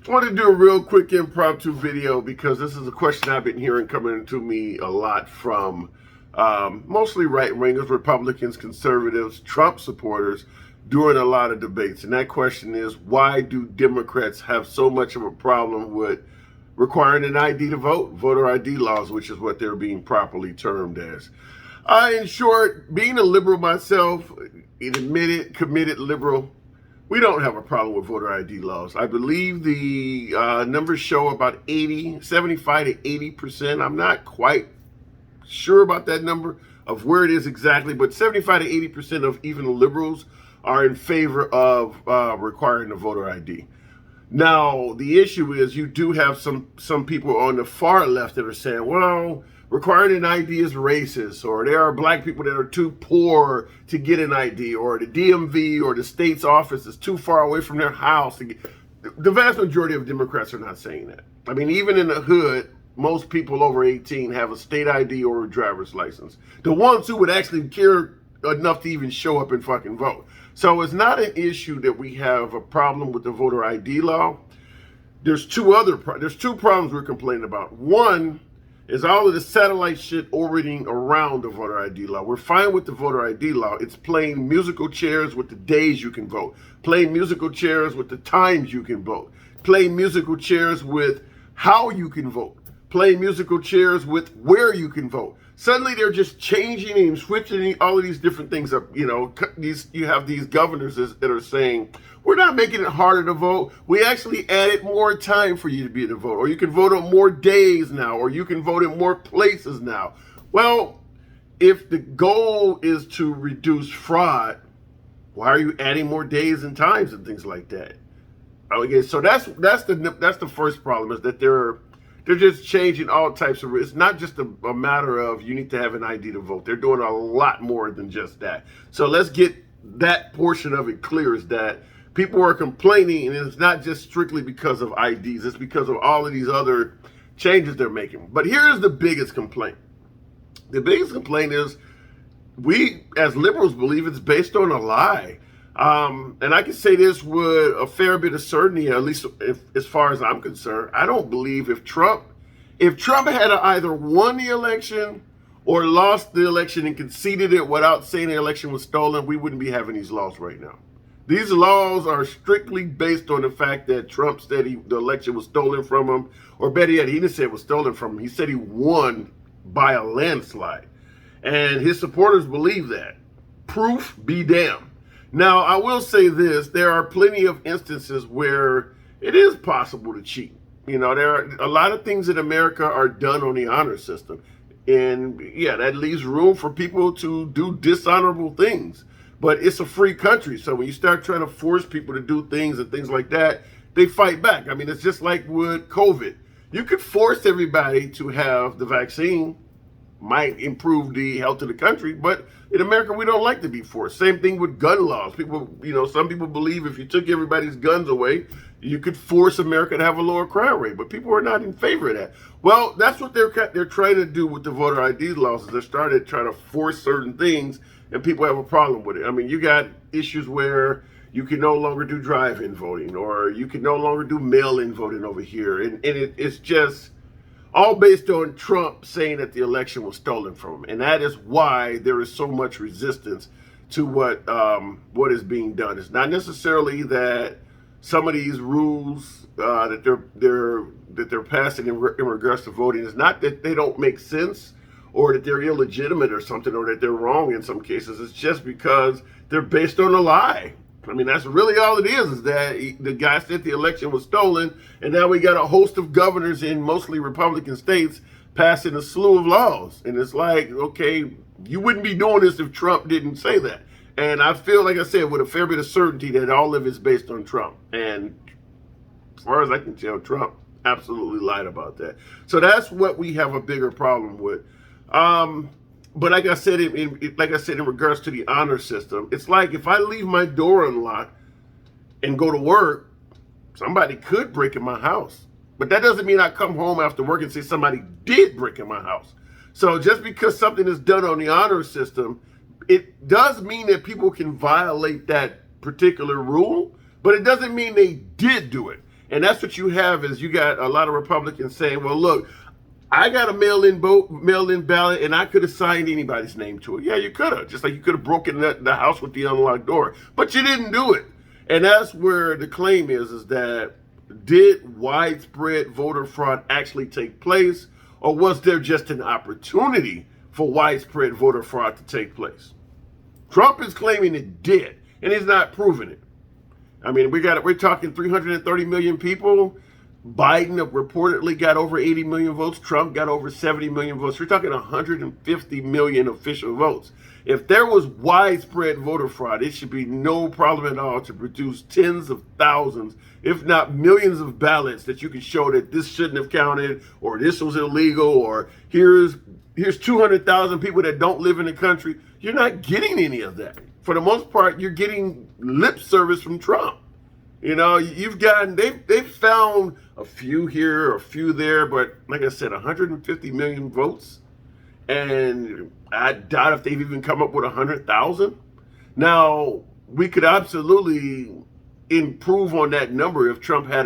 I want to do a real quick impromptu video because this is a question I've been hearing coming to me a lot from mostly right-wingers, Republicans, conservatives, Trump supporters during a lot of debates. And that question is, why do Democrats have so much of a problem with requiring an ID to vote, voter ID laws, which is what they're being properly termed as? In short, being a liberal myself, an admitted, committed liberal, we don't have a problem with voter ID laws. I believe the numbers show about 75 to 80%. I'm not quite sure about that number of where it is exactly, but 75 to 80% of even liberals are in favor of requiring a voter ID. Now, the issue is you do have some people on the far left that are saying, well, requiring an ID is racist, or there are black people that are too poor to get an ID, or the DMV or the state's office is too far away from their house to get. The vast majority of Democrats are not saying that. I mean, even in the hood, most people over 18 have a state ID or a driver's license. The ones who would actually care enough to even show up and fucking vote. So it's not an issue that we have a problem with the voter ID law. There's two problems we're complaining about. One is all of the satellite shit orbiting around the voter ID law. We're fine with the voter ID law. It's playing musical chairs with the days you can vote, playing musical chairs with the times you can vote, playing musical chairs with how you can vote, playing musical chairs with where you can vote. Suddenly they're just changing and switching all of these different things up. You know, you have these governors that are saying, we're not making it harder to vote. We actually added more time for you to be able to vote, or you can vote on more days now, or you can vote in more places now. Well, if the goal is to reduce fraud, why are you adding more days and times and things like that? Okay, so that's the first problem, is that they're just changing all types of. It's not just a matter of you need to have an ID to vote. They're doing a lot more than just that. So let's get that portion of it clear, is that people are complaining, and it's not just strictly because of IDs. It's because of all of these other changes they're making. But here's the biggest complaint. The biggest complaint is we, as liberals, believe it's based on a lie. And I can say this with a fair bit of certainty, at least as far as I'm concerned. I don't believe if Trump had either won the election or lost the election and conceded it without saying the election was stolen, we wouldn't be having these laws right now. These laws are strictly based on the fact that Trump said the election was stolen from him, or better yet, he didn't say it was stolen from him. He said he won by a landslide. And his supporters believe that. Proof be damned. Now, I will say this, there are plenty of instances where it is possible to cheat. You know, there are a lot of things in America are done on the honor system. And yeah, that leaves room for people to do dishonorable things. But it's a free country. So when you start trying to force people to do things and things like that, they fight back. I mean, it's just like with COVID. You could force everybody to have the vaccine, might improve the health of the country, but in America, we don't like to be forced. Same thing with gun laws. People, some people believe if you took everybody's guns away, you could force America to have a lower crime rate, but people are not in favor of that. Well, that's what they're trying to do with the voter ID laws, is they're starting to try to force certain things, and people have a problem with it. I mean, you got issues where you can no longer do drive-in voting, or you can no longer do mail-in voting over here, and it's just all based on Trump saying that the election was stolen from him. And that is why there is so much resistance to what is being done. It's not necessarily that some of these rules that they're passing in regards to voting, is not that they don't make sense or that they're illegitimate or something, or that they're wrong in some cases. It's just because they're based on a lie. I mean, that's really all it is that the guy said the election was stolen, and now we got a host of governors in mostly Republican states passing a slew of laws. And it's like, okay, you wouldn't be doing this if Trump didn't say that. And I feel, like I said, with a fair bit of certainty that all of it's based on Trump. And as far as I can tell, Trump absolutely lied about that. So that's what we have a bigger problem with. But like I said, in regards to the honor system, it's like if I leave my door unlocked and go to work, somebody could break in my house. But that doesn't mean I come home after work and say somebody did break in my house. So just because something is done on the honor system, it does mean that people can violate that particular rule, but it doesn't mean they did do it. And that's what you have is you got a lot of Republicans saying, well, look, I got a mail-in ballot, and I could have signed anybody's name to it. Yeah, you could have. Just like you could have broken the house with the unlocked door. But you didn't do it. And that's where the claim is that did widespread voter fraud actually take place, or was there just an opportunity for widespread voter fraud to take place? Trump is claiming it did, and he's not proving it. I mean, we're talking 330 million people. Biden reportedly got over 80 million votes. Trump got over 70 million votes. We're talking 150 million official votes. If there was widespread voter fraud, it should be no problem at all to produce tens of thousands, if not millions of ballots that you can show that this shouldn't have counted, or this was illegal, or here's 200,000 people that don't live in the country. You're not getting any of that. For the most part, you're getting lip service from Trump. You know, they've found a few here, a few there, but like I said, 150 million votes, and I doubt if they've even come up with 100,000. Now, we could absolutely improve on that number if Trump had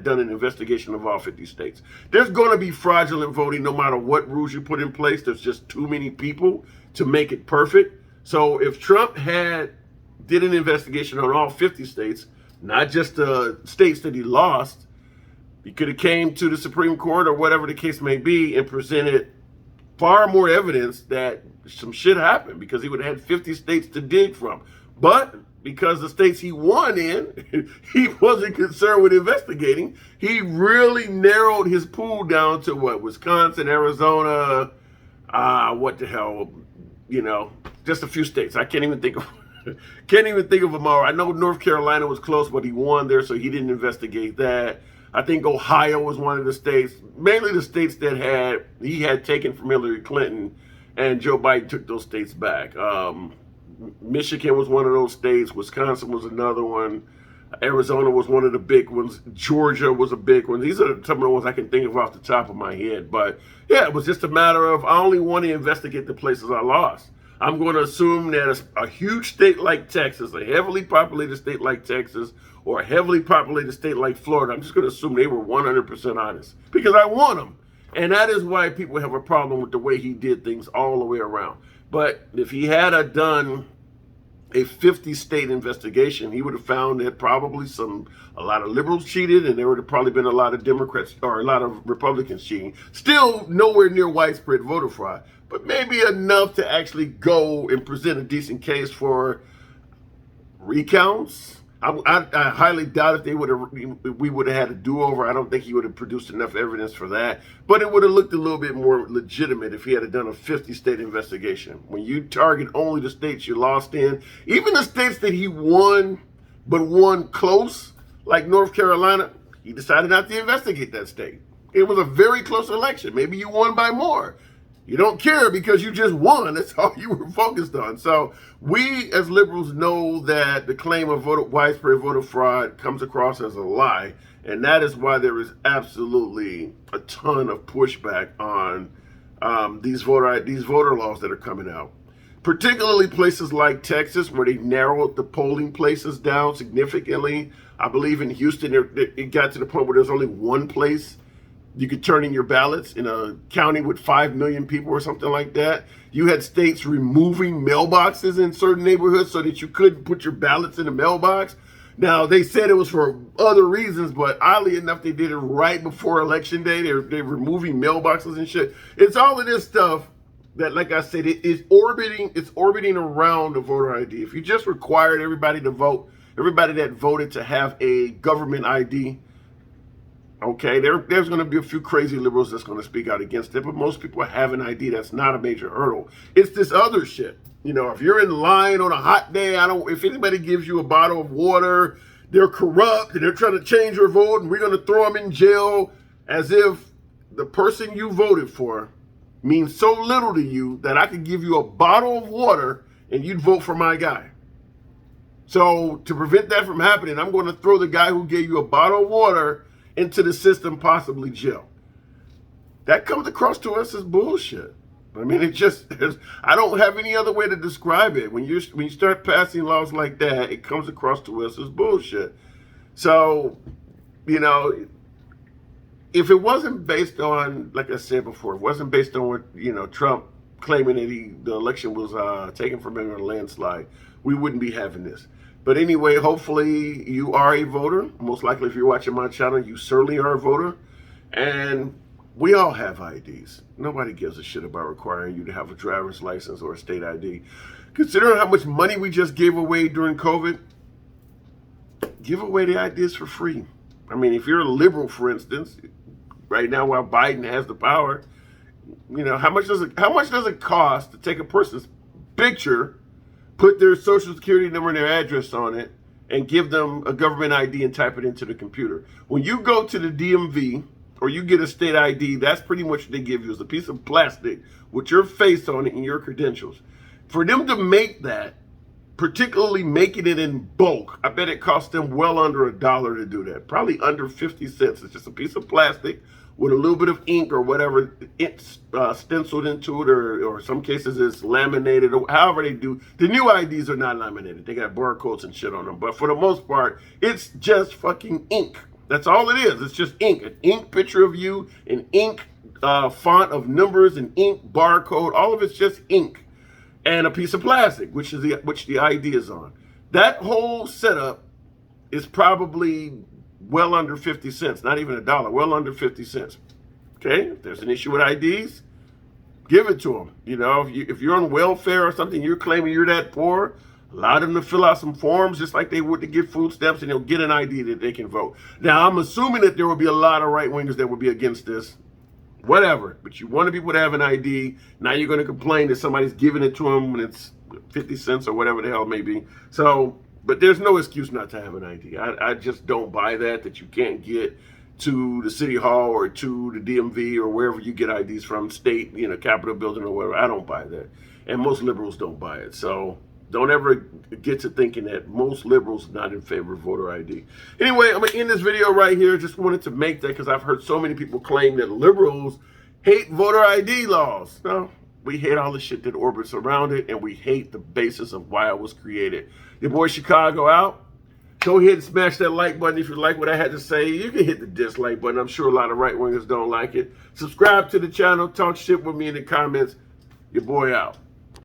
done an investigation of all 50 states. There's going to be fraudulent voting no matter what rules you put in place. There's just too many people to make it perfect. So if Trump did an investigation on all 50 states, not just the states that he lost, he could have came to the Supreme Court or whatever the case may be and presented far more evidence that some shit happened, because he would have had 50 states to dig from. But because the states he won in, he wasn't concerned with investigating. He really narrowed his pool down to what? Wisconsin, Arizona, what the hell, just a few states. I can't even think of them all. I know North Carolina was close, but he won there, so he didn't investigate that. I think Ohio was one of the states, mainly the states that he had taken from Hillary Clinton, and Joe Biden took those states back. Michigan was one of those states. Wisconsin was another one. Arizona was one of the big ones. Georgia was a big one. These are some of the ones I can think of off the top of my head. But yeah, it was just a matter of I only want to investigate the places I lost. I'm going to assume that a huge state like Texas, a heavily populated state like Texas, or a heavily populated state like Florida, I'm just going to assume they were 100% honest, because I want them. And that is why people have a problem with the way he did things all the way around. But if he had done a 50-state investigation, he would have found that probably a lot of liberals cheated, and there would have probably been a lot of Democrats or a lot of Republicans cheating. Still nowhere near widespread voter fraud, but maybe enough to actually go and present a decent case for recounts. I highly doubt if we would have had a do-over. I don't think he would have produced enough evidence for that. But it would have looked a little bit more legitimate if he had done a 50-state investigation. When you target only the states you lost in, even the states that he won, but won close, like North Carolina, he decided not to investigate that state. It was a very close election. Maybe you won by more. You don't care because you just won. That's all you were focused on. So we as liberals know that the claim of widespread voter fraud comes across as a lie. And that is why there is absolutely a ton of pushback on these voter laws that are coming out. Particularly places like Texas, where they narrowed the polling places down significantly. I believe in Houston, it got to the point where there's only one place you could turn in your ballots in a county with 5 million people or something like that. You had states removing mailboxes in certain neighborhoods so that you couldn't put your ballots in the mailbox. Now, they said it was for other reasons, but oddly enough, they did it right before Election Day. They're removing mailboxes and shit. It's all of this stuff that, like I said, it's orbiting around the voter ID. If you just required everybody to vote, everybody that voted to have a government ID, okay, there's going to be a few crazy liberals that's going to speak out against it, but most people have an ID. That's not a major hurdle. It's this other shit. If you're in line on a hot day, if anybody gives you a bottle of water, they're corrupt and they're trying to change your vote, and we're going to throw them in jail, as if the person you voted for means so little to you that I could give you a bottle of water and you'd vote for my guy. So to prevent that from happening, I'm going to throw the guy who gave you a bottle of water into the system, possibly jail. That comes across to us as bullshit. I mean, I don't have any other way to describe it. When you start passing laws like that, it comes across to us as bullshit. So you know, if it wasn't based on, like I said before, it wasn't based on what, Trump claiming that the election was taken from him in a landslide, we wouldn't be having this. But anyway, hopefully you are a voter. Most likely if you're watching my channel, you certainly are a voter. And we all have IDs. Nobody gives a shit about requiring you to have a driver's license or a state ID. Considering how much money we just gave away during COVID, give away the IDs for free. I mean, if you're a liberal, for instance, right now while Biden has the power, how much does it cost to take a person's picture, put their social security number and their address on it, and give them a government ID and type it into the computer? When you go to the DMV or you get a state ID, that's pretty much what they give you, is a piece of plastic with your face on it and your credentials. For them to make that, particularly making it in bulk, I bet it cost them well under $1 to do that. Probably under 50 cents. It's just a piece of plastic with a little bit of ink or whatever it's stenciled into it, or some cases it's laminated, or however they do. The new IDs are not laminated. They got barcodes and shit on them. But for the most part, it's just fucking ink. That's all it is. It's just ink. An ink picture of you, an ink font of numbers, an ink barcode. All of it's just ink. And a piece of plastic, which the ID is on. That whole setup is probably well under 50 cents, not even $1, well under 50 cents. Okay, if there's an issue with IDs, give it to them. If you're on welfare or something, you're claiming you're that poor, allow them to fill out some forms just like they would to get food stamps, and they'll get an ID that they can vote. Now, I'm assuming that there will be a lot of right-wingers that will be against this. Whatever, but you want people to have an ID. Now you're going to complain that somebody's giving it to them when it's 50 cents or whatever the hell it may be. So, but there's no excuse not to have an ID. I just don't buy that you can't get to the city hall or to the DMV or wherever you get IDs from, state, Capitol building or whatever. I don't buy that. And most liberals don't buy it. So don't ever get to thinking that most liberals are not in favor of voter ID. Anyway, I'm going to end this video right here. Just wanted to make that because I've heard so many people claim that liberals hate voter ID laws. No, we hate all the shit that orbits around it, and we hate the basis of why it was created. Your boy Chicago out. Go ahead and smash that like button if you like what I had to say. You can hit the dislike button. I'm sure a lot of right-wingers don't like it. Subscribe to the channel. Talk shit with me in the comments. Your boy out.